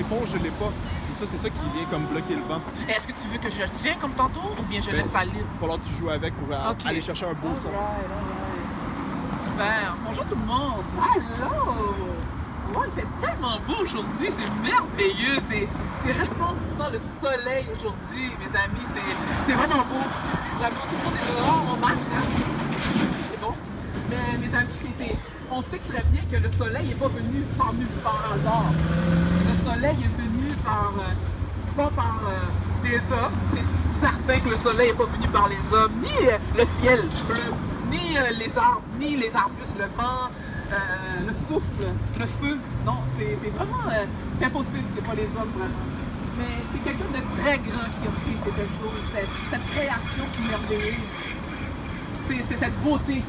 réponse, je l'ai pas. Et ça, c'est ça qui vient comme bloquer le vent. Est-ce que tu veux que je tiens comme tantôt ou bien je laisse ça libre? Il va falloir que tu joues avec pour aller chercher un beau son. Super. Bonjour tout le monde. Allô. Oh, il fait tellement beau aujourd'hui, c'est merveilleux. C'est resplendissant le soleil aujourd'hui, mes amis. C'est vraiment beau. Vraiment, tout le monde est dehors, on marche. Hein? C'est bon. Mais mes amis, on sait très bien que le soleil n'est pas venu par nulle part hasard. Le soleil est venu pas par des hommes. C'est certain que le soleil n'est pas venu par les hommes, ni le ciel bleu, ni les arbres, ni les arbustes, le vent, le souffle, le feu. Non, c'est vraiment, c'est impossible, c'est pas les hommes vraiment. Mais c'est quelque chose de très grand qui a fait cette chose, cette création merveilleuse. C'est cette beauté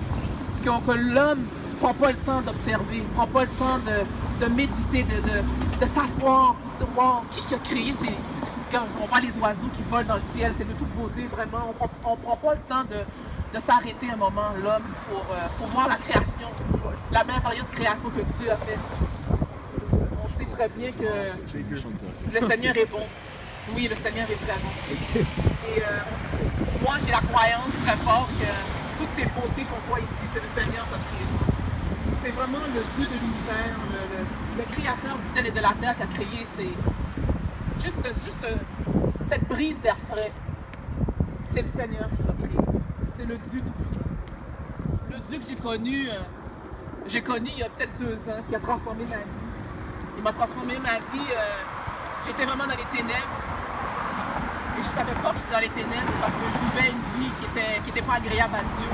que l'homme ne prend pas le temps d'observer, ne prend pas le temps de méditer, de s'asseoir, de voir qui a créé ces... Quand on voit les oiseaux qui volent dans le ciel, c'est de toute beauté, vraiment. On ne prend pas le temps de s'arrêter un moment, l'homme, pour voir la création, la merveilleuse création que Dieu a faite. On sait très bien que le Seigneur est bon. Oui, le Seigneur est très bon. Et moi, j'ai la croyance très forte que toutes ces beautés qu'on voit ici, c'est le Seigneur qui a créé. C'est vraiment le Dieu de l'univers, le créateur du ciel et de la terre qui a créé. C'est juste cette brise d'air frais. C'est le Seigneur qui l'a créé. C'est le Dieu tout. Le Dieu que j'ai connu il y a peut-être 2 ans, qui a transformé ma vie. Il m'a transformé ma vie. J'étais vraiment dans les ténèbres. Et je ne savais pas que j'étais dans les ténèbres parce que je vivais une vie qui était pas agréable à Dieu.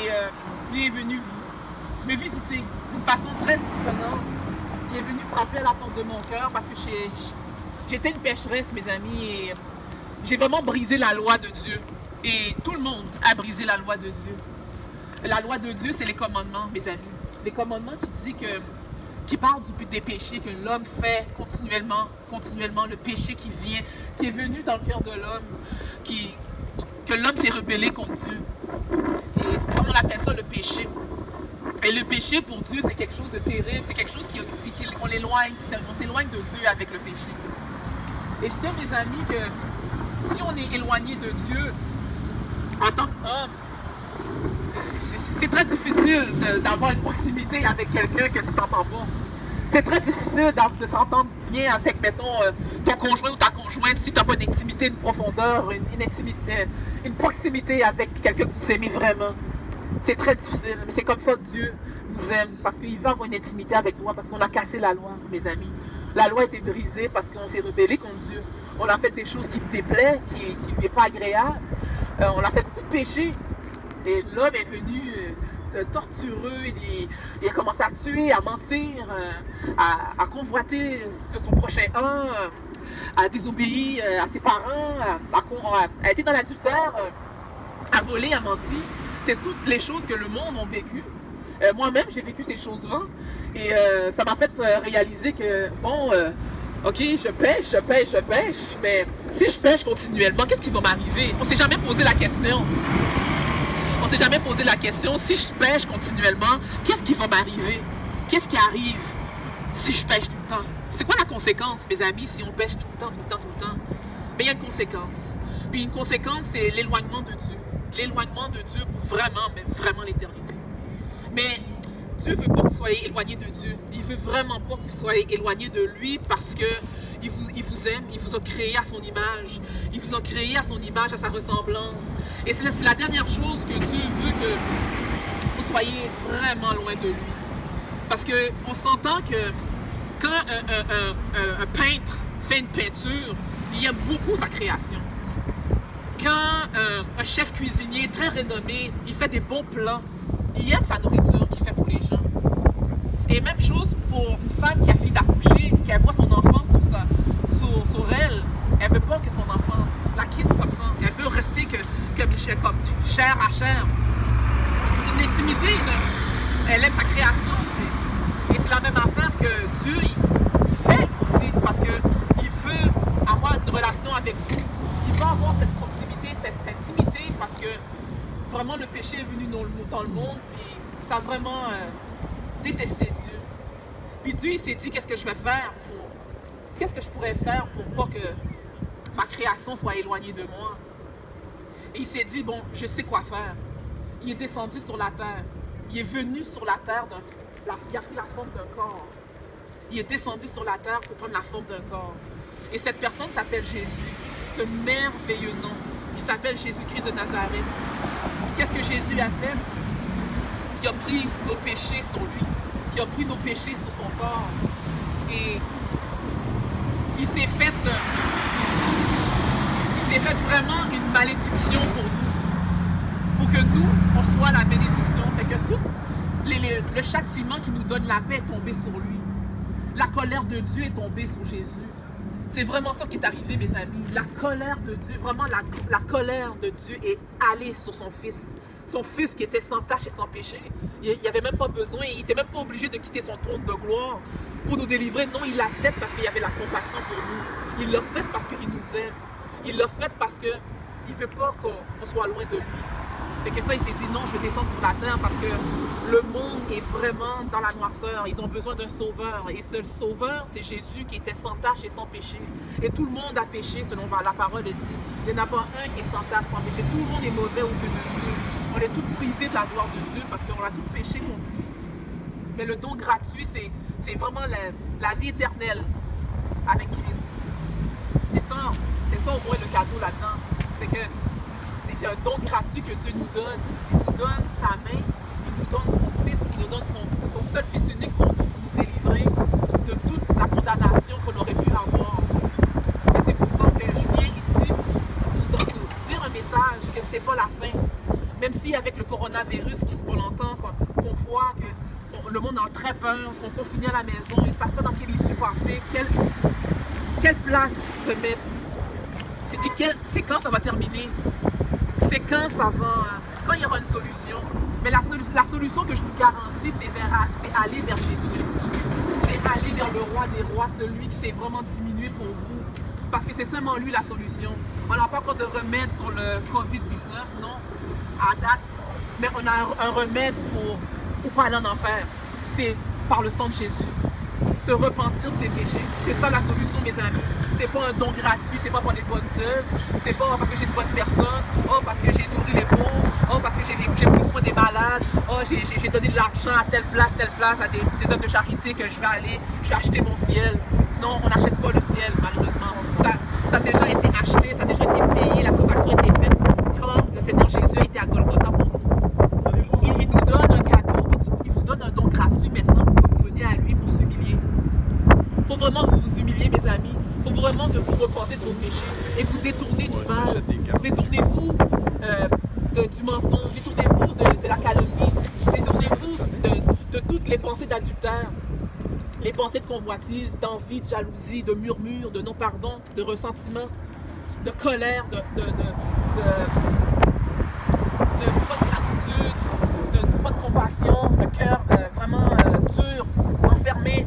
Et Dieu est venu me visiter d'une façon très surprenante. Il est venu frapper à la porte de mon cœur parce que j'étais une pécheresse, mes amis, et j'ai vraiment brisé la loi de Dieu. Et tout le monde a brisé la loi de Dieu. La loi de Dieu, c'est les commandements, mes amis. Les commandements qui parlent des péchés que l'homme fait continuellement, le péché qui est venu dans le cœur de l'homme, que l'homme s'est rebellé contre Dieu. Et c'est ça, on appelle ça le péché. Et le péché pour Dieu, c'est quelque chose de terrible, c'est quelque chose on s'éloigne de Dieu avec le péché. Et je dis à mes amis que si on est éloigné de Dieu en tant qu'homme, c'est très difficile d'avoir une proximité avec quelqu'un que tu t'entends pas. C'est très difficile de t'entendre bien avec, mettons, ton conjoint ou ta conjointe si tu n'as pas une intimité, une profondeur, une proximité avec quelqu'un que vous aimez vraiment. C'est très difficile, mais c'est comme ça que Dieu vous aime, parce qu'il veut avoir une intimité avec toi, parce qu'on a cassé la loi, mes amis. La loi a été brisée parce qu'on s'est rebellé contre Dieu. On a fait des choses qui me déplaisent, qui n'est pas agréable. On a fait beaucoup de péchés. Et l'homme est venu tortureux, il a commencé à tuer, à mentir, à convoiter ce que son prochain a, à désobéir à ses parents, a été dans l'adultère, à voler, à mentir. C'est toutes les choses que le monde a vécues. Moi-même, j'ai vécu ces choses-là. Et ça m'a fait réaliser que, bon, ok, je pêche, mais si je pêche continuellement, qu'est-ce qui va m'arriver? On ne s'est jamais posé la question. On s'est jamais posé la question, si je pêche continuellement, qu'est-ce qui va m'arriver? Qu'est-ce qui arrive si je pêche tout le temps? C'est quoi la conséquence, mes amis, si on pêche tout le temps? Mais il y a une conséquence. Puis une conséquence, c'est l'éloignement de Dieu. L'éloignement de Dieu pour vraiment l'éternité. Mais Dieu ne veut pas que vous soyez éloigné de Dieu. Il ne veut vraiment pas que vous soyez éloigné de lui parce qu'il vous aime, il vous a créé à son image. Il vous a créé à son image, à sa ressemblance. Et c'est la dernière chose que Dieu veut que vous soyez vraiment loin de lui. Parce qu'on s'entend que quand un peintre fait une peinture, il aime beaucoup sa création. Quand un chef cuisinier très renommé, il fait des bons plats, il aime sa nourriture qu'il fait pour les gens. Et même chose pour une femme qui a fini d'accoucher, qui voit son enfant sur elle, elle veut pas que son enfant la quitte comme ça. Elle veut rester comme chair à chair. Une intimité, elle aime sa création aussi. Et c'est la même affaire que Dieu, il fait aussi, parce qu'il veut avoir une relation avec vous. Il veut avoir cette proximité, cette intimité, parce que vraiment le péché est venu dans le monde, puis ça a vraiment détesté Dieu. Puis Dieu, il s'est dit, qu'est-ce que je vais faire qu'est-ce que je pourrais faire pour pas que ma création soit éloignée de moi? Et il s'est dit, bon, je sais quoi faire. Il est descendu sur la terre. Il est venu sur la terre, il a pris la forme d'un corps. Il est descendu sur la terre pour prendre la forme d'un corps. Et cette personne s'appelle Jésus, ce merveilleux nom, qui s'appelle Jésus-Christ de Nazareth. Qu'est-ce que Jésus a fait? Il a pris nos péchés sur lui. Il a pris nos péchés sur son corps. Et il s'est fait vraiment une malédiction pour nous. Pour que nous, on soit la bénédiction. C'est que tout le châtiment qui nous donne la paix est tombé sur lui. La colère de Dieu est tombée sur Jésus. C'est vraiment ça qui est arrivé, mes amis. La colère de Dieu, vraiment la colère de Dieu est allée sur son Fils. Son Fils qui était sans tache et sans péché. Il n'avait même pas besoin, il n'était même pas obligé de quitter son trône de gloire pour nous délivrer. Non, il l'a fait parce qu'il y avait la compassion pour nous. Il l'a fait parce qu'il nous aime. Il l'a fait parce qu'il ne veut pas qu'on soit loin de lui. C'est que ça, il s'est dit non, je vais descendre sur la terre parce que le monde est vraiment dans la noirceur. Ils ont besoin d'un sauveur. Et ce sauveur, c'est Jésus qui était sans tache et sans péché. Et tout le monde a péché, selon la parole de Dieu. Il n'y en a pas un qui est sans tache, sans péché. Tout le monde est mauvais au yeux de Dieu. On est tous privés de la gloire de Dieu parce qu'on a tout péché contre lui. Mais le don gratuit, c'est vraiment la vie éternelle avec Christ. C'est ça au moins le cadeau là-dedans. C'est un don gratuit que Dieu nous donne. Il nous donne sa main, il nous donne son Fils, il nous donne son seul Fils unique pour nous délivrer de toute la condamnation qu'on aurait pu avoir. Et c'est pour ça que je viens ici vous dire un message que c'est pas la fin. Même si avec le coronavirus qu'on entend, qu'on voit que le monde a très peur, ils sont confinés à la maison, ils ne savent pas dans quelle issue passer, quelle place se mettre. C'est quand ça va terminer. C'est quand il y aura une solution. Mais la solution que je vous garantis, c'est aller vers Jésus. C'est aller vers le roi des rois, celui qui s'est vraiment diminué pour vous. Parce que c'est seulement lui la solution. On n'a pas encore de remède sur le COVID-19, non, à date. Mais on a un remède pour pas aller en enfer. C'est par le sang de Jésus. Se repentir de ses péchés. C'est ça la solution, mes amis. C'est pas un don gratuit, c'est pas pour les bonnes œuvres, c'est pas parce que j'ai de bonnes personnes, oh parce que j'ai nourri les pauvres, oh parce que j'ai pris soin des malades, oh j'ai donné de l'argent à telle place, à des œuvres de charité que je vais acheter mon ciel. Non, on n'achète pas le ciel, malheureusement. Ça a déjà été acheté, ça a déjà été payé, la transaction a été faite quand le Seigneur Jésus a été à Golgotha pour nous. Il nous donne un cadeau, il vous donne un don gratuit maintenant pour que vous veniez à lui pour s'humilier. Il faut vraiment que vous vous humiliez, mes amis. Il faut vraiment que vous repentez de vos péchés et vous détournez du mal. Détournez-vous du mensonge, détournez-vous de la calomnie, détournez-vous de toutes les pensées d'adultère, les pensées de convoitise, d'envie, de jalousie, de murmure, de non-pardon, de ressentiment, de colère, de pas de gratitude, de pas de compassion, de cœur vraiment dur, enfermé.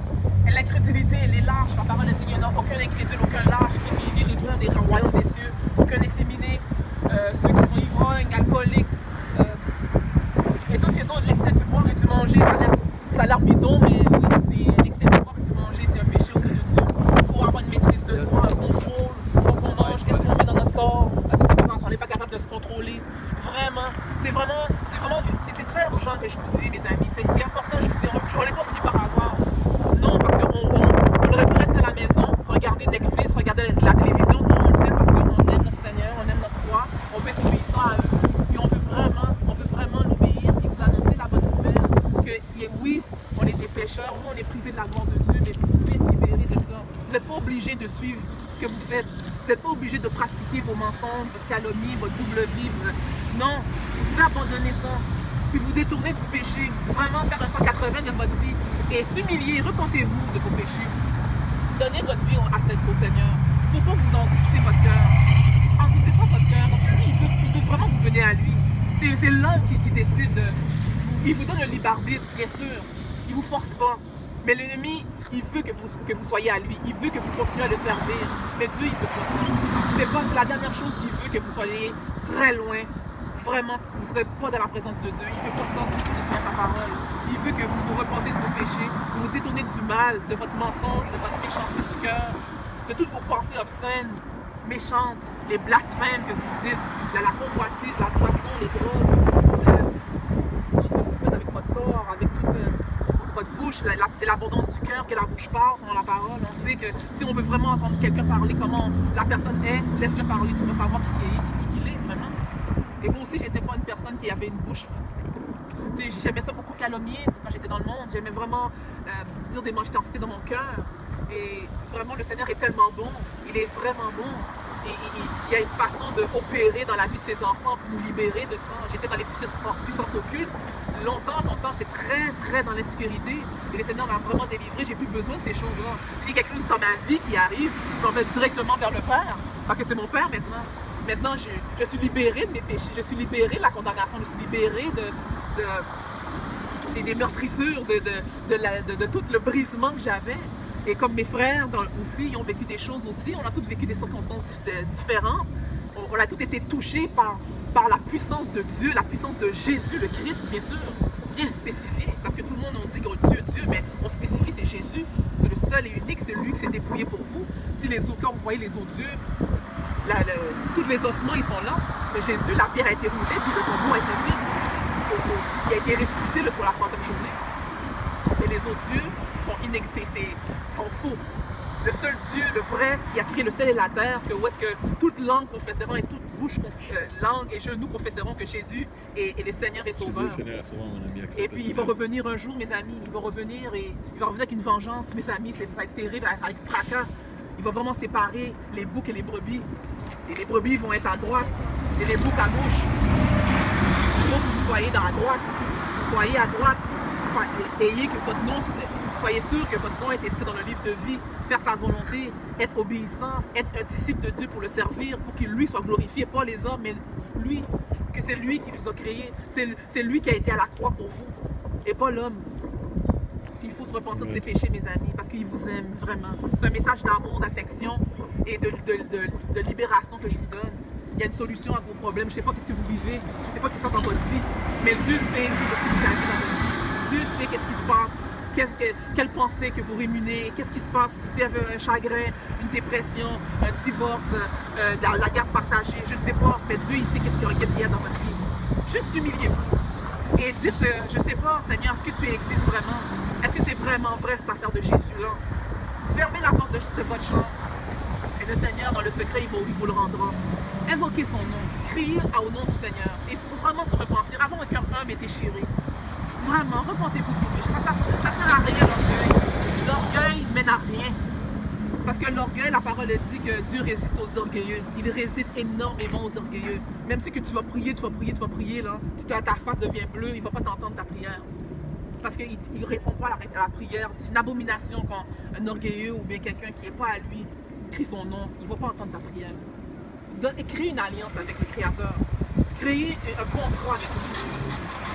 L'incrédulité, les lâches, la parole dit qu'il n'y en a aucun incrédule, aucun lâche qui hériteront des royaumes des cieux, aucun efféminé, ceux qui sont ivrognes, alcooliques, et toutes ces choses, l'excès du boire et du manger, ça a l'air bidon, mais oui, l'excès du boire et du manger, c'est un péché aux yeux de Dieu. Il faut avoir une maîtrise de soi, un contrôle, quand on mange, qu'est-ce qu'on met dans notre corps, quand on n'est pas capable de se contrôler. Vraiment, c'est très urgent que je vous dis, mes amis, c'est important, je vous dis, je ne l'ai pas fini par hasard. Non, parce qu'on aurait pu rester à la maison, regarder Netflix, regarder la télévision. Non, on le fait parce qu'on aime notre Seigneur, on aime notre roi, on veut être obéissant à eux. Et on veut vraiment l'obéir et vous annoncer la bonne nouvelle que oui, on est des pécheurs, oui, on est privés de la gloire de Dieu, mais vous pouvez être libérés de ça. Vous n'êtes pas obligés de suivre ce que vous faites. Vous n'êtes pas obligés de pratiquer vos mensonges, votre calomnie, votre double vie. Non, vous pouvez abandonner ça. Puis vous détournez du péché, vraiment faire un 180 de votre vie et s'humilier, repentez-vous de vos péchés. Donnez votre vie au Seigneur. Il ne faut pas vous endurcir votre cœur. Endurcez pas votre cœur, parce que lui, il veut vraiment que vous veniez à lui. C'est l'homme qui décide. Il vous donne un libre arbitre, bien sûr. Il ne vous force pas. Mais l'ennemi, il veut que vous soyez à lui. Il veut que vous continuiez à le servir. Mais Dieu, il veut pas ça. C'est pas la dernière chose qu'il veut, que vous soyez très loin. Vraiment, vous ne serez pas dans la présence de Dieu. Il ne fait pas ça dans sa parole. Il veut que vous vous repentez de vos péchés, vous vous détournez du mal, de votre mensonge, de votre méchanceté du cœur, de toutes vos pensées obscènes, méchantes, les blasphèmes que vous dites, la convoitise, la poisson, les drogues, tout ce que vous faites avec votre corps, avec toute votre bouche. C'est l'abondance du cœur que la bouche parle, selon la parole. On sait que si on veut vraiment entendre quelqu'un parler comment la personne est, laisse-le parler, tu vas savoir qui il est, vraiment. Et moi aussi, j'étais pas une personne qui avait une bouche. J'aimais ça beaucoup calomnier quand j'étais dans le monde. J'aimais vraiment dire des méchancetés dans mon cœur. Et vraiment, le Seigneur est tellement bon. Il est vraiment bon. Et il y a une façon d'opérer dans la vie de ses enfants pour nous libérer de ça. J'étais dans les puissances occultes. Longtemps, c'est très dans l'insécurité. Et le Seigneur m'a vraiment délivré. J'ai plus besoin de ces choses-là. S'il y a quelque chose dans ma vie qui arrive, je m'en vais directement vers le Père. Parce que c'est mon Père maintenant. Maintenant, je suis libérée de mes péchés. Je suis libérée de la condamnation. Je suis libérée des meurtrissures, de tout le brisement que j'avais. Et comme mes frères aussi, ils ont vécu des choses aussi. On a tous vécu des circonstances différentes. On a tous été touchés par la puissance de Dieu, la puissance de Jésus, le Christ, bien sûr, bien spécifié. Parce que tout le monde, on dit que Dieu, mais on spécifie, c'est Jésus. C'est le seul et unique, c'est lui qui s'est dépouillé pour vous. Si quand vous voyez les odieux, tous les ossements, ils sont là. Mais Jésus, la pierre a été roulée, puis le tombeau a été vide. Il a été ressuscité pour la troisième journée. Et les autres dieux sont faux. Le seul Dieu, le vrai, qui a créé le ciel et la terre, où est-ce que toute langue confesseront et toute bouche, langue et genoux confesseront que Jésus est le Seigneur et Sauveur. Et puis il va revenir un jour, mes amis, il va revenir avec une vengeance, mes amis, ça va être terrible, avec fracas. Il va vraiment séparer les boucs et les brebis. Et les brebis vont être à droite et les boucs à gauche. Il faut que vous soyez dans la droite, vous soyez à droite, ayez que votre nom, soyez sûr que votre nom est inscrit dans le livre de vie, faire sa volonté, être obéissant, être un disciple de Dieu pour le servir, pour qu'il lui soit glorifié, pas les hommes, mais lui, que c'est lui qui vous a créé, c'est lui qui a été à la croix pour vous, et pas l'homme. Il faut se repentir de ses péchés, mes amis, parce qu'il vous aime vraiment. C'est un message d'amour, d'affection et de libération que je vous donne. Il y a une solution à vos problèmes. Je ne sais pas ce que vous vivez, je ne sais pas ce qui se passe dans votre vie, mais Dieu sait ce que vous avez dans votre vie. Dieu sait qu'est-ce qui se passe, quelle pensée que vous rémunez, qu'est-ce qui se passe s'il y avait un chagrin, une dépression, un divorce, la garde partagée, je ne sais pas, mais Dieu, il sait qu'est-ce qu'il y a dans votre vie. Juste humiliez-vous et dites, je ne sais pas, Seigneur, est-ce que tu existes vraiment? Est-ce que c'est vraiment vrai cette affaire de Jésus-là? Fermez la porte de votre chambre et le Seigneur, dans le secret, il vous le rendra. Invoquez son nom, criez au nom du Seigneur. Et il faut vraiment se repentir, avoir un cœur humble et déchiré. Vraiment, repentez-vous de vos péchés. Ça ne sert à rien l'orgueil. L'orgueil mène à rien. Parce que l'orgueil, la parole dit que Dieu résiste aux orgueilleux. Il résiste énormément aux orgueilleux. Même si que tu vas prier, là, si ta face devient bleue, il ne va pas t'entendre ta prière. Parce qu'il ne répond pas à la prière. C'est une abomination quand un orgueilleux ou bien quelqu'un qui n'est pas à lui crie son nom. Il ne va pas entendre ta prière. Créez une alliance avec le Créateur. Créez un contrat avec lui.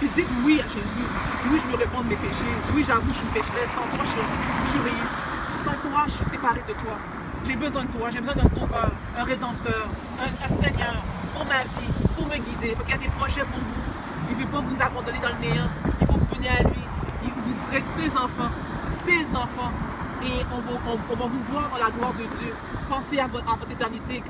Puis dites oui à Jésus. Oui, je me réponds de mes péchés. Oui, j'avoue, je suis pécheresse. Sans toi, je suis rien. Sans toi, je suis séparé de toi. J'ai besoin de toi. J'ai besoin d'un sauveur, un rédempteur, un Seigneur pour ma vie, pour me guider. Parce qu'il y a des projets pour vous. Il ne veut pas vous abandonner dans le néant. Il faut que vous veniez à lui. Vous serez ses enfants. Ses enfants. Et on va vous voir dans la gloire de Dieu. Pensez à votre éternité.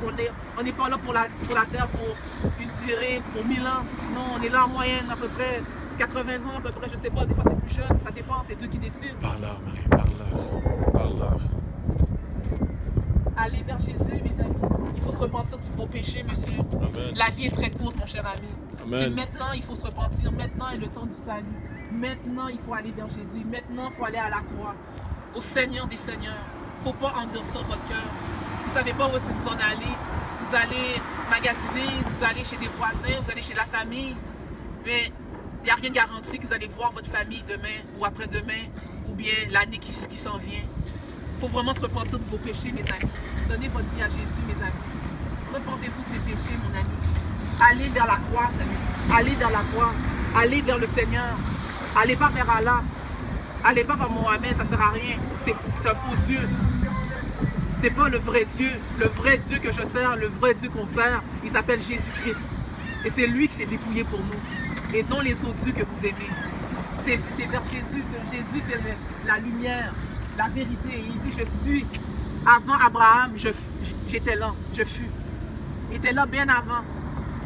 On n'est pas là sur la terre pour une durée, pour 1000 ans. Non, on est là en moyenne à peu près 80 ans, à peu près, je ne sais pas. Des fois c'est plus jeune, ça dépend, c'est Dieu qui décide. Parle-leur, Marie, parle-leur. Allez vers Jésus, mes amis. Il faut se repentir de vos péchés, monsieur. Amen. La vie est très courte, mon cher ami. Amen. Et maintenant, il faut se repentir. Maintenant est le temps du salut. Maintenant, il faut aller vers Jésus. Maintenant, il faut aller à la croix. Au Seigneur des Seigneurs. Il ne faut pas endurcir votre cœur. Vous ne savez pas où est-ce que vous en allez. Vous allez magasiner, vous allez chez des voisins, vous allez chez la famille. Mais il n'y a rien de garanti que vous allez voir votre famille demain ou après-demain ou bien l'année qui s'en vient. Il faut vraiment se repentir de vos péchés, mes amis. Donnez votre vie à Jésus, mes amis. Repentez-vous de ces péchés, mon ami. Allez vers la croix, Seigneur. Allez vers la croix. Allez vers le Seigneur. Allez pas vers Allah. Allez pas vers Mohamed, ça ne sert à rien. C'est un faux Dieu. C'est pas le vrai Dieu. Le vrai Dieu que je sers, le vrai Dieu qu'on sert, il s'appelle Jésus-Christ. Et c'est lui qui s'est dépouillé pour nous. Et non les autres dieux que vous aimez. C'est vers Jésus que Jésus fait la lumière, la vérité. Et il dit, je suis Avant Abraham, j'étais là, je fus. Il était là bien avant.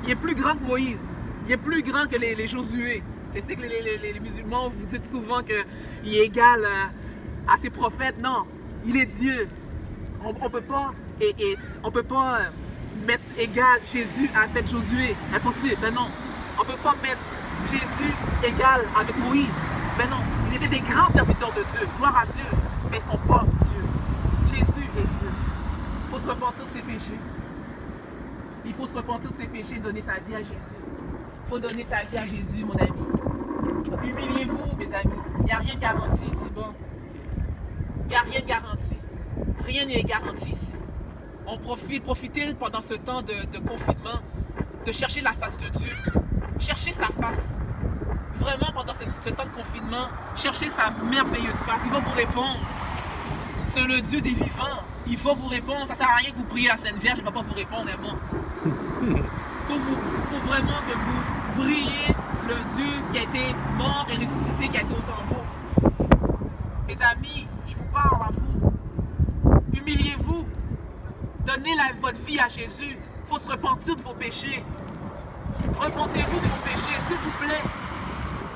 Il est plus grand que Moïse. Il est plus grand que les Josué. Je sais que les musulmans, vous dites souvent qu'il est égal à ses prophètes. Non, il est Dieu. On ne peut pas, on peut pas mettre égal Jésus avec Josué. Impossible, ben non. On ne peut pas mettre Jésus égal avec Moïse. Ben non. Ils étaient des grands serviteurs de Dieu. Gloire à Dieu. Mais ils ne sont pas Dieu. Jésus est Dieu. Il faut se repentir de ses péchés. Il faut se repentir de ses péchés et donner sa vie à Jésus. Il faut donner sa vie à Jésus, mon ami. Humiliez-vous, mes amis. Il n'y a rien de garanti ici, bon. Il n'y a rien de garanti. Rien n'est garanti ici. Profitez pendant ce temps de confinement de chercher la face de Dieu. Cherchez sa face. Vraiment, pendant ce temps de confinement, cherchez sa merveilleuse face. Il va vous répondre. C'est le Dieu des vivants. Il va vous répondre. Ça ne sert à rien que vous priez la Sainte Vierge, il ne va pas vous répondre, elle est morte. Il faut vraiment que vous priez le Dieu qui a été mort et ressuscité, qui a été au tombeau. Mes amis, je vous parle à vous. Humiliez-vous. Donnez votre vie à Jésus. Il faut se repentir de vos péchés. Repentez-vous de vos péchés, s'il vous plaît.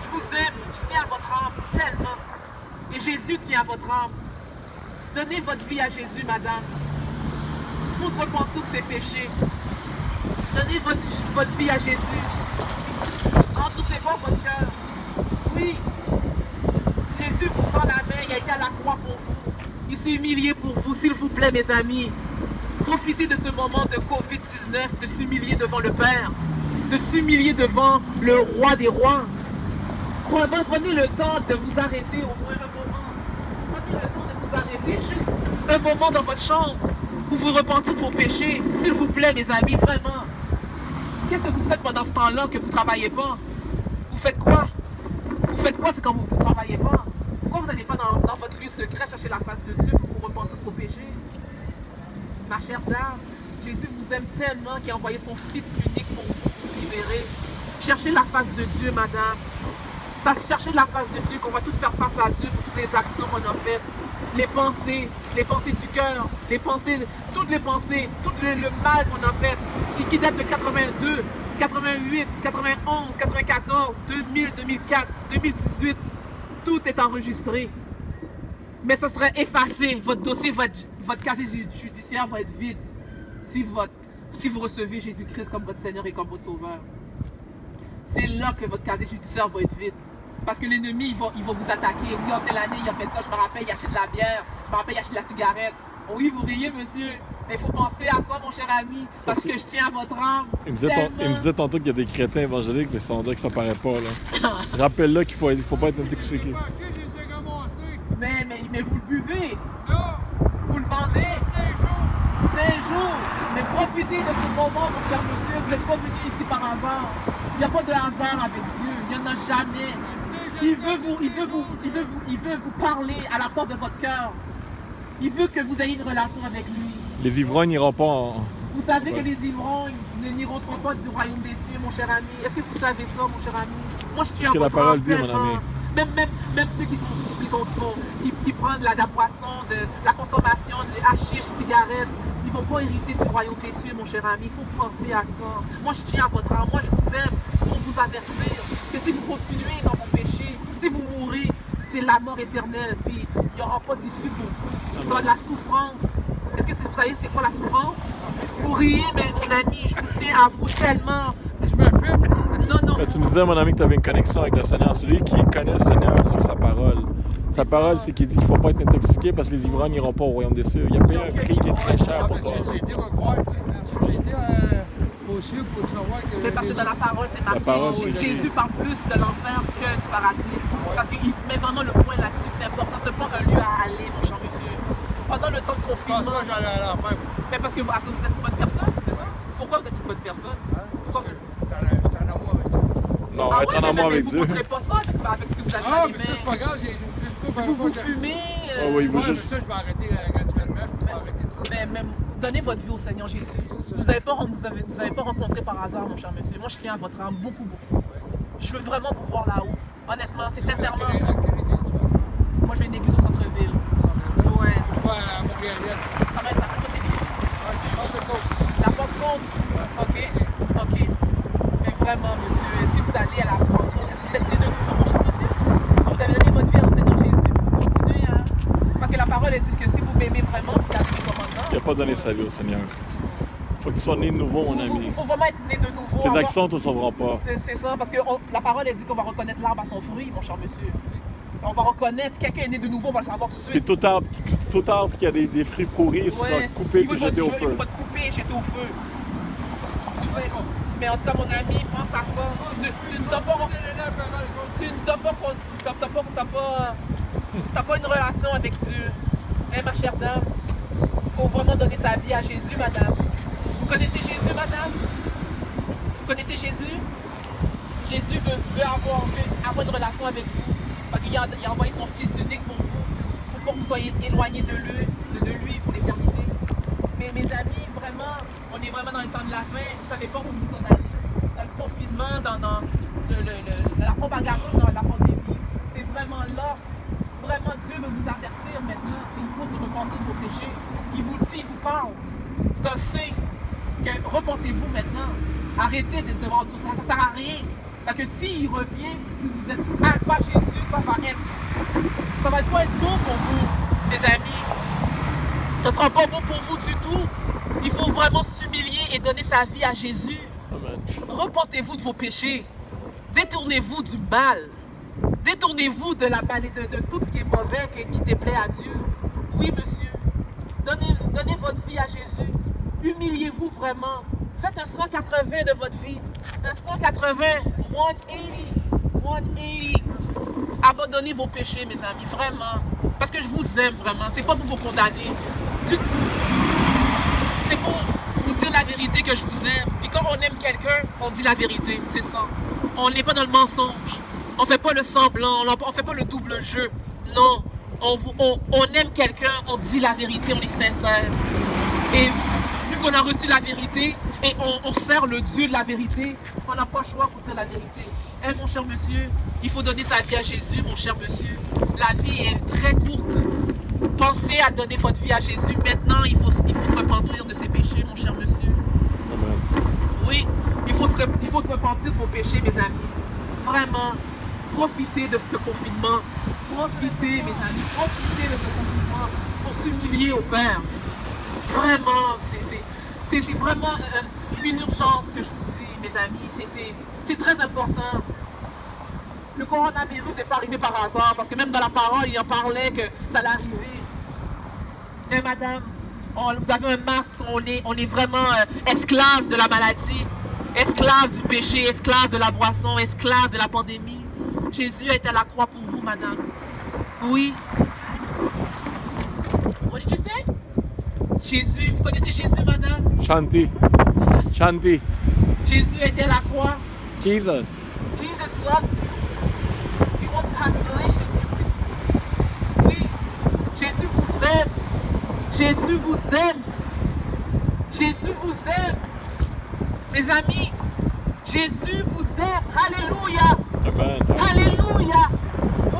Je vous aime, je tiens à votre âme tellement. Et Jésus tient à votre âme. Donnez votre vie à Jésus, madame. Il faut se repentir de ses péchés. Donnez votre vie à Jésus. Entouchez-moi votre cœur. Oui. Jésus vous prend la main, il a été à la croix pour vous. Il s'est humilié pour vous, s'il vous plaît, mes amis. Profitez de ce moment de Covid-19, de s'humilier devant le Père, de s'humilier devant le Roi des Rois. Prenez le temps de vous arrêter au moins un moment. Prenez le temps de vous arrêter juste un moment dans votre chambre pour vous repentir de vos péchés. S'il vous plaît, mes amis, vraiment. Qu'est-ce que vous faites pendant ce temps-là que vous ne travaillez pas? Vous faites quoi? Vous faites quoi c'est quand vous ne travaillez pas? Pourquoi vous n'allez pas dans votre lieu secret chercher la face de Dieu pour vous repentir de vos péchés? Ma chère dame, Jésus vous aime tellement qu'il a envoyé son Fils unique pour vous libérer. Cherchez la face de Dieu, madame. Cherchez la face de Dieu, qu'on va tout faire face à Dieu pour toutes les actions qu'on a faites. Les pensées du cœur, toutes les pensées, tout le mal qu'on a fait, qui date de 82, 88, 91, 94, 2000, 2004, 2018, tout est enregistré. Mais ça serait effacé, votre dossier, votre casier judiciaire va être vide si vous recevez Jésus-Christ comme votre Seigneur et comme votre Sauveur. C'est là que votre casier judiciaire va être vide. Parce que l'ennemi, il va vous attaquer. Oui, en telle année, il a fait ça, je me rappelle, il a acheté de la bière, je me rappelle, il a acheté de la cigarette. Oui, vous riez, monsieur, mais il faut penser à ça, mon cher ami, parce que je tiens à votre âme. Il me disait tantôt qu'il y a des crétins évangéliques, mais ça on dirait que ça paraît pas, là. Rappelle-le qu'il faut pas être intoxiqué. Mais vous le buvez. Vous le vendez. 5 jours. Mais profitez de ce moment, mon cher monsieur. Vous n'êtes pas venu ici par hasard. Il n'y a pas de hasard avec Dieu. Il n'y en a jamais. Il veut vous parler à la porte de votre cœur. Il veut que vous ayez une relation avec lui. Les ivrognes n'iront pas en... Vous savez que les ivrognes n'iront pas du royaume des cieux, mon cher ami. Est-ce que vous savez ça, mon cher ami? Moi, je tiens à votre âme tellement. Même ceux qui prennent la boisson, de la consommation, de hashish, cigarettes, ils ne vont pas hériter du royaume des cieux, mon cher ami. Il faut penser à ça. Moi, je tiens à votre âme. Moi, je vous aime pour vous avertir que si vous continuez dans vos péchés, si vous mourrez, c'est la mort éternelle. Puis, il n'y aura pas d'issue pour vous. Il y aura de la souffrance. Est-ce que vous savez c'est quoi la souffrance? Vous riez, mais mon ami, je vous tiens à vous tellement. Je me filme. Non. Tu me disais, mon ami, que tu avais une connexion avec le Seigneur. Celui qui connaît le Seigneur sur sa parole. Sa parole, c'est qu'il dit qu'il ne faut pas être intoxiqué parce que les ivrognes n'iront pas au royaume des cieux. Il y a payé un prix qui est très cher pour ça. J'ai été revoir. J'ai été aux cieux pour savoir que... Mais parce que dans la parole, c'est marqué. Jésus parle plus de l'enfer que du paradis. Parce qu'il met vraiment le point là-dessus. C'est important. C'est pas un lieu à aller, mon cher monsieur. Pendant le temps de confinement... Je pense pas que j'allais à l'enfer. Mais parce que vous êtes une bonne personne, c'est ça? Pourquoi vous êtes une bonne personne? Parce que j'étais en amour avec Dieu. Non, être en amour avec Dieu. Vous ne montrez pas ça avec ce que vous avez Ah, fait. mais ça, c'est pas grave. Vous fumez. Oui, Moi, je vais arrêter graduellement. Je peux pas arrêter de ça. Mais donnez votre vie au Seigneur Jésus. Vous n'avez pas rencontré par hasard, mon cher monsieur. Moi, je tiens à votre âme beaucoup. Je veux vraiment vous voir là-haut. Honnêtement, c'est sincèrement. À quelle église tu vas? Moi, je vais à une église au centre-ville. Ouais. à Montréal-Est. Comment ça s'appelle votre église? La Pentecôte? Ok. Mais vraiment, monsieur, si vous allez à la Pentecôte, est-ce que vous êtes né de nouveau, mon cher monsieur? Vous avez donné votre vie au Seigneur Jésus. Continuez, hein? Parce que la parole elle dit que si vous m'aimez vraiment, vous avez les commandements. Il n'a pas donné sa vie au Seigneur. Faut que tu sois né de nouveau, mon ami. Il faut vraiment être né de nouveau. Tes actions ne te sauveront pas. C'est ça, parce que la parole elle dit qu'on va reconnaître l'arbre à son fruit, mon cher monsieur. On va reconnaître, quelqu'un est né de nouveau, on va le savoir tout de Puis suite. tout arbre qui a des fruits pourris, tu dois couper et jeter au feu. Il va te couper et jeter au feu. Mais en tout cas, mon ami, pense à ça. T'as pas une relation avec Dieu. Hein, ma chère dame? Il faut vraiment donner sa vie à Jésus, madame. Vous connaissez Jésus, madame? Vous connaissez Jésus? Jésus veut avoir une relation avec vous. Parce qu'il a envoyé son Fils unique pour vous, pour que vous soyez éloignés de lui pour l'éternité. Mais mes amis, vraiment, on est vraiment dans le temps de la fin. Vous ne savez pas où vous en allez. Dans le confinement, dans la propagation de la pandémie. C'est vraiment là. Vraiment, Dieu veut vous avertir maintenant. Il faut se repentir de vos péchés. Il vous dit, il vous parle. C'est un signe que repentez-vous maintenant. Arrêtez d'être devant tout ça. Ça ne sert à rien. Parce que s'il revient, que vous n'êtes pas Jésus, ça va pas être bon pour vous, mes amis. Ça ne sera pas bon pour vous du tout. Il faut vraiment s'humilier et donner sa vie à Jésus. Amen. Repentez-vous de vos péchés. Détournez-vous du mal. Détournez-vous de tout ce qui est mauvais, qui déplaît à Dieu. Oui, monsieur. Donnez votre vie à Jésus. Humiliez-vous vraiment. Faites un 180 de votre vie. Un 180. 180. Abandonnez vos péchés, mes amis. Vraiment. Parce que je vous aime vraiment. C'est pas pour vous condamner. Du tout. C'est pour vous dire la vérité que je vous aime. Puis quand on aime quelqu'un, on dit la vérité. C'est ça. On n'est pas dans le mensonge. On fait pas le semblant. On fait pas le double jeu. Non. On aime quelqu'un, on dit la vérité, on est sincère. Et vu qu'on a reçu la vérité et on sert le Dieu de la vérité, on n'a pas le choix pour dire la vérité. Hein, mon cher monsieur, il faut donner sa vie à Jésus, mon cher monsieur. La vie est très courte. Pensez à donner votre vie à Jésus. Maintenant, il faut se repentir de ses péchés, mon cher monsieur. Amen. Oui, il faut se repentir de vos péchés, mes amis. Vraiment, profitez de ce confinement. Profitez, mes amis, profitez de ce confinement pour s'humilier au Père. Vraiment, c'est vraiment une urgence que je vous dis, mes amis. C'est très important. Le coronavirus n'est pas arrivé par hasard, parce que même dans la parole, il en parlait que ça allait arriver. Mais madame, vous avez un masque, on est vraiment esclave de la maladie, esclave du péché, esclave de la boisson, esclave de la pandémie. Jésus a été à la croix pour vous, madame. Oui. What did you say? Jésus, vous connaissez Jésus, madame? Chanter. Chanter. Jésus a été à la croix. Jesus. Jesus loves you. He wants to have a relationship with you. Oui. Jésus vous aime. Jésus vous aime. Jésus vous aime. Mes amis, Jésus vous aime. Alléluia. Amen. Alléluia.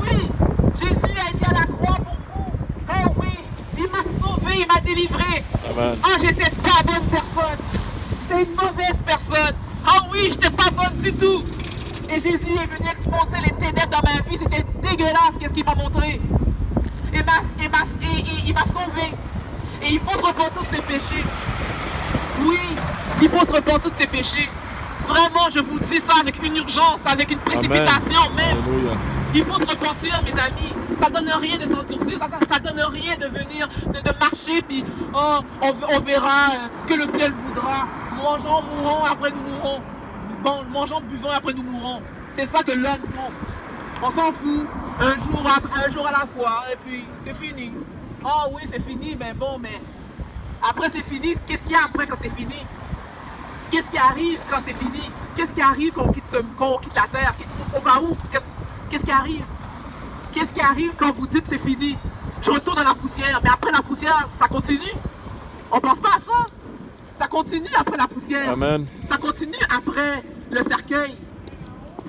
Oui. Jésus a été à la croix pour vous. Oh oui. Il m'a sauvé, il m'a délivré. Amen. Ah, j'étais pas bonne personne. J'étais une mauvaise personne. Ah oui, j'étais pas bonne du tout. Et Jésus est venu exposer les ténèbres dans ma vie. C'était dégueulasse, qu'est-ce qu'il m'a montré. Et il m'a sauvé. Et il faut se repentir de ses péchés. Oui, il faut se repentir de ses péchés. Vraiment, je vous dis ça avec une urgence, avec une précipitation même. Alléluia. Il faut se repentir, mes amis. Ça donne rien de s'endurcir, ça donne rien de venir, de marcher, puis oh, on verra ce que le ciel voudra. Mangeons, mourons, après nous mourrons. Bon, mangeons, buvons, après nous mourrons. C'est ça que l'homme fait. On s'en fout, un jour à la fois, et puis c'est fini. Oh oui, c'est fini, mais bon, mais après c'est fini, qu'est-ce qu'il y a après quand c'est fini? Qu'est-ce qui arrive quand c'est fini? Qu'est-ce qui arrive quand on quitte la terre? On va où? Qu'est-ce qui arrive? Qu'est-ce qui arrive quand vous dites c'est fini? Je retourne dans la poussière, mais après la poussière, ça continue? On pense pas à ça. Ça continue après la poussière. Amen. Ça continue après le cercueil.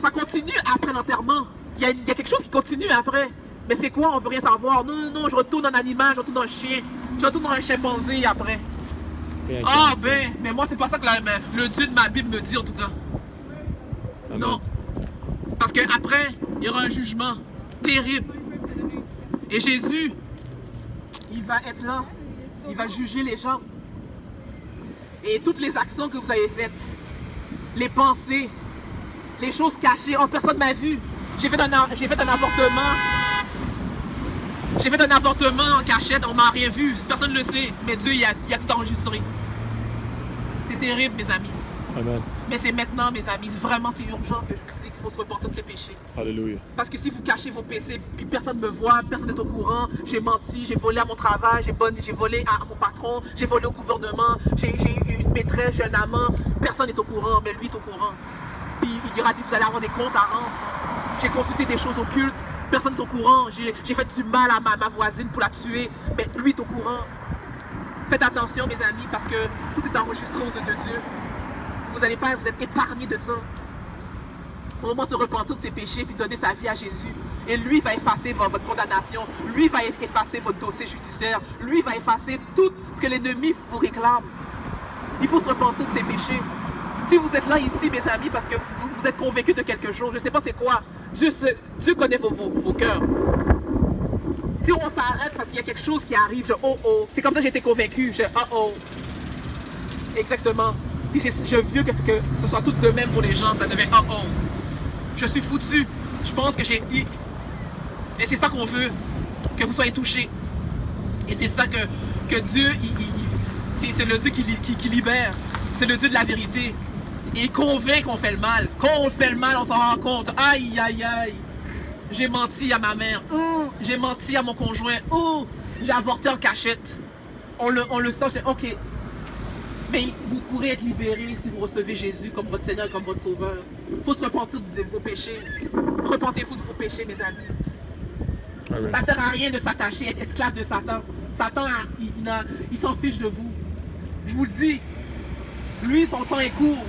Ça continue après l'enterrement. Il y a quelque chose qui continue après. Mais c'est quoi? On veut rien savoir. Non, non, non, je retourne en animal, je retourne en chien, je retourne en chimpanzé après. Ah ben, mais moi c'est pas ça que le Dieu de ma Bible me dit en tout cas. Amen. Non. Parce qu'après, il y aura un jugement terrible. Et Jésus, il va être là. Il va juger les gens. Et toutes les actions que vous avez faites, les pensées, les choses cachées, oh personne m'a vu. J'ai fait un avortement. J'ai fait un avortement en cachette, on m'a rien vu, personne ne le sait, mais Dieu il a tout enregistré. C'est terrible mes amis. Amen. Mais c'est maintenant mes amis, vraiment c'est urgent que je vous dis qu'il faut se repentir de ses péchés. Alléluia. Parce que si vous cachez vos péchés, puis personne ne me voit, personne n'est au courant, j'ai menti, j'ai volé à mon travail, j'ai volé à mon patron, j'ai volé au gouvernement, j'ai eu une maîtresse, j'ai un amant, personne n'est au courant, mais lui est au courant. Puis il aura dit vous allez avoir des comptes à rendre. J'ai consulté des choses occultes, personne n'est au courant, j'ai fait du mal à ma voisine pour la tuer, mais lui est au courant. Faites attention mes amis, parce que tout est enregistré aux yeux de Dieu. Vous n'allez pas, vous êtes épargnés de ça. Il faut vraiment se repentir de ses péchés puis donner sa vie à Jésus. Et lui va effacer votre condamnation, lui va effacer votre dossier judiciaire, lui va effacer tout ce que l'ennemi vous réclame. Il faut se repentir de ses péchés. Si vous êtes là ici mes amis, parce que vous êtes convaincus de quelque chose, je ne sais pas c'est quoi, Dieu connaît vos cœurs. Si on s'arrête parce qu'il y a quelque chose qui arrive, je oh oh, c'est comme ça que j'ai été convaincu, je oh oh. Exactement. Puis je veux que ce soit tout de même pour les gens, ça devait oh oh. Je suis foutu, je pense que j'ai eu. Et c'est ça qu'on veut, que vous soyez touchés. Et c'est ça que Dieu, c'est le Dieu qui libère, c'est le Dieu de la vérité. Et il convainc qu'on fait le mal. Quand on fait le mal, on s'en rend compte. Aïe, aïe, aïe. J'ai menti à ma mère. J'ai menti à mon conjoint. J'ai avorté en cachette. On le sent. Ok. Mais vous pourrez être libéré si vous recevez Jésus comme votre Seigneur, comme votre Sauveur. Il faut se repentir de vos péchés. Repentez-vous de vos péchés, mes amis. Amen. Ça ne sert à rien de s'attacher, être esclave de Satan. Satan, il s'en fiche de vous. Je vous le dis. Lui, son temps est court.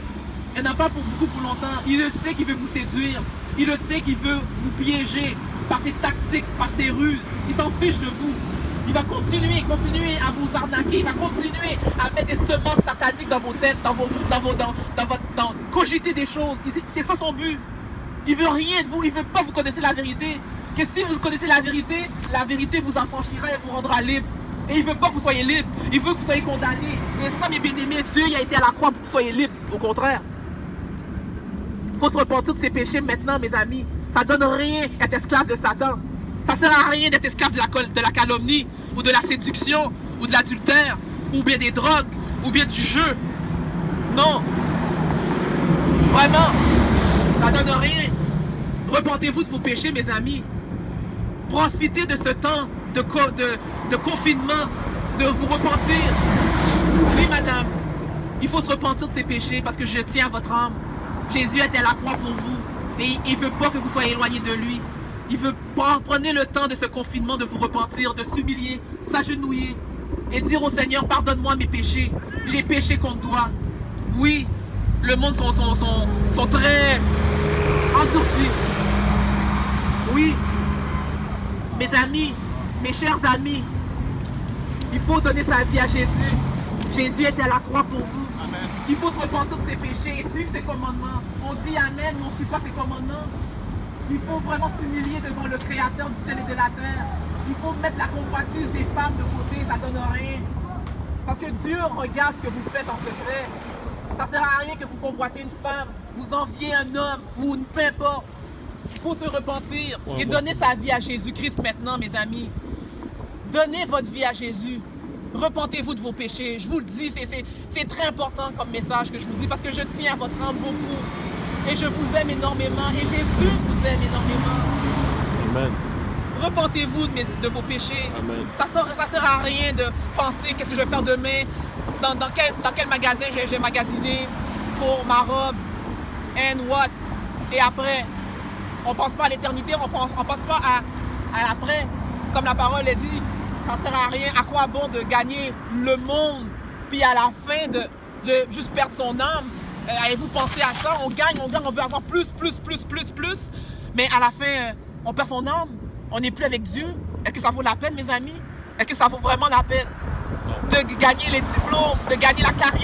Il n'y en a pas pour beaucoup pour longtemps. Il le sait qu'il veut vous séduire. Il le sait qu'il veut vous piéger par ses tactiques, par ses ruses. Il s'en fiche de vous. Il va continuer à vous arnaquer. Il va continuer à mettre des semences sataniques dans vos têtes, cogiter des choses. C'est ça son but. Il veut rien de vous. Il veut pas que vous connaissiez la vérité. Que si vous connaissez la vérité vous affranchira et vous rendra libre. Et il veut pas que vous soyez libre. Il veut que vous soyez condamné. Et ça, mes bien-aimés, Dieu il a été à la croix pour que vous soyez libre. Au contraire. Il faut se repentir de ses péchés maintenant, mes amis. Ça ne donne rien d'être esclave de Satan. Ça ne sert à rien d'être esclave de la calomnie, ou de la séduction, ou de l'adultère, ou bien des drogues, ou bien du jeu. Non. Vraiment. Ça ne donne rien. Repentez-vous de vos péchés, mes amis. Profitez de ce temps de confinement, de vous repentir. Oui, madame. Il faut se repentir de ses péchés parce que je tiens à votre âme. Jésus était à la croix pour vous. Et il ne veut pas que vous soyez éloignés de lui. Il veut pas. Prenez le temps de ce confinement de vous repentir, de s'humilier, s'agenouiller et dire au Seigneur, pardonne-moi mes péchés. J'ai péché contre toi. Oui, le monde sont très endurcis. Oui, mes amis, mes chers amis, il faut donner sa vie à Jésus. Jésus était à la croix pour vous. Amen. Il faut se repentir de ses péchés et suivre ses commandements. On dit Amen, mais on ne suit pas ses commandements. Il faut vraiment s'humilier devant le Créateur du ciel et de la terre. Il faut mettre la convoitise des femmes de côté, ça ne donne rien. Parce que Dieu regarde ce que vous faites en secret. Ça ne sert à rien que vous convoitez une femme, vous enviez un homme ou peu importe. Il faut se repentir et donner sa vie à Jésus-Christ maintenant, mes amis. Donnez votre vie à Jésus. Repentez-vous de vos péchés. Je vous le dis, c'est très important comme message que je vous dis parce que je tiens à votre âme beaucoup. Et je vous aime énormément. Et Jésus vous aime énormément. Amen. Repentez-vous de vos péchés. Amen. Ça sert à rien de penser qu'est-ce que je vais faire demain, dans quel magasin j'ai magasiné pour ma robe, and what. Et après, on ne pense pas à l'éternité, on pense pas à l'après. Comme la parole est dit, ça ne sert à rien. À quoi bon de gagner le monde, puis à la fin de juste perdre son âme? Avez-vous pensé à ça? On gagne, on veut avoir plus. Mais à la fin, on perd son âme. On n'est plus avec Dieu. Est-ce que ça vaut la peine, mes amis? Est-ce que ça vaut vraiment la peine Non. de gagner les diplômes, de gagner la carrière?